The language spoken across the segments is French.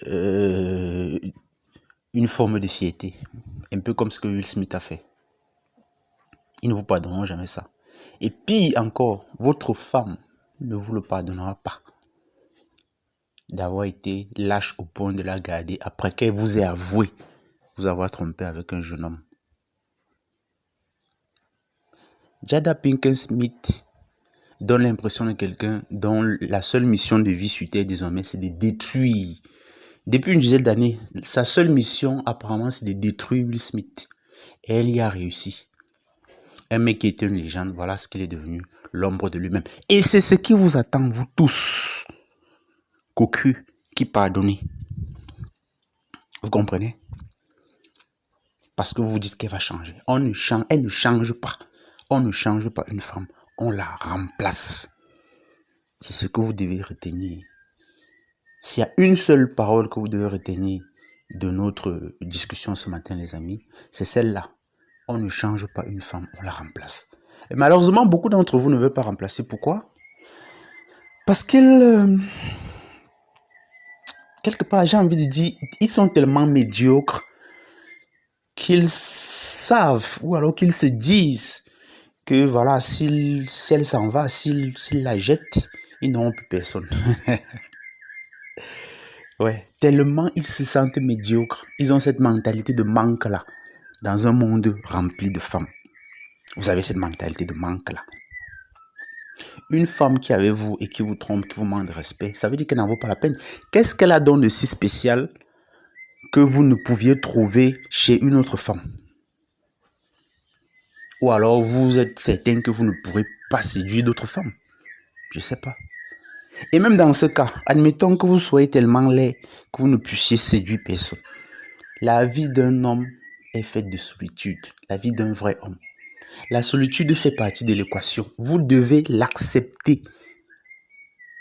une forme de fierté. Un peu comme ce que Will Smith a fait. Ils ne vous pardonneront jamais ça. Et pire encore, votre femme ne vous le pardonnera pas d'avoir été lâche au point de la garder après qu'elle vous ait avoué vous avoir trompé avec un jeune homme. Jada Pinkett Smith donne l'impression de quelqu'un dont la seule mission de vie sur Terre désormais c'est de détruire. Depuis une dizaine d'années, sa seule mission apparemment c'est de détruire Will Smith. Et elle y a réussi. Un mec qui était une légende, voilà ce qu'il est devenu, l'ombre de lui-même. Et c'est ce qui vous attend, vous tous, cocus qui pardonnez. Vous comprenez? Parce que vous dites qu'elle va changer. Elle ne change pas. On ne change pas une femme, on la remplace. C'est ce que vous devez retenir. S'il y a une seule parole que vous devez retenir de notre discussion ce matin, les amis, c'est celle-là. On ne change pas une femme, on la remplace. Et malheureusement, beaucoup d'entre vous ne veulent pas remplacer. Pourquoi? Parce qu'ils, quelque part, j'ai envie de dire, ils sont tellement médiocres qu'ils savent, ou alors qu'ils se disent que voilà, si elle s'en va, s'ils la jettent, ils n'auront plus personne. Ouais, tellement ils se sentent médiocres. Ils ont cette mentalité de manque-là. Dans un monde rempli de femmes. Vous avez cette mentalité de manque-là. Une femme qui est avec vous et qui vous trompe, qui vous manque de respect, ça veut dire qu'elle n'en vaut pas la peine. Qu'est-ce qu'elle a donc de si spécial que vous ne pouviez trouver chez une autre femme? Ou alors vous êtes certain que vous ne pourrez pas séduire d'autres femmes? Je ne sais pas. Et même dans ce cas, admettons que vous soyez tellement laid que vous ne puissiez séduire personne. La vie d'un homme est faite de solitude. La vie d'un vrai homme. La solitude fait partie de l'équation. Vous devez l'accepter.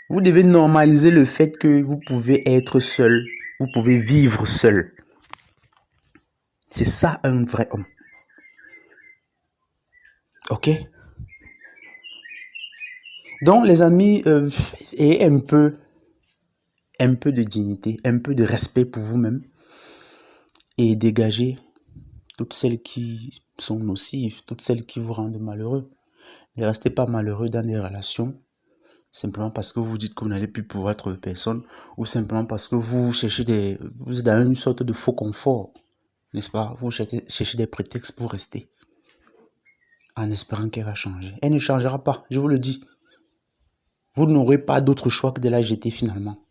Vous devez normaliser le fait que vous pouvez être seul. Vous pouvez vivre seul. C'est ça un vrai homme. Ok? Donc les amis, ayez un peu de dignité, un peu de respect pour vous-même et dégagez toutes celles qui sont nocives, toutes celles qui vous rendent malheureux. Ne restez pas malheureux dans des relations simplement parce que vous dites que vous n'allez plus pouvoir trouver personne ou simplement parce que vous cherchez vous êtes dans une sorte de faux confort, n'est-ce pas? Vous cherchez des prétextes pour rester en espérant qu'elle va changer. Elle ne changera pas, je vous le dis. Vous n'aurez pas d'autre choix que de la jeter finalement.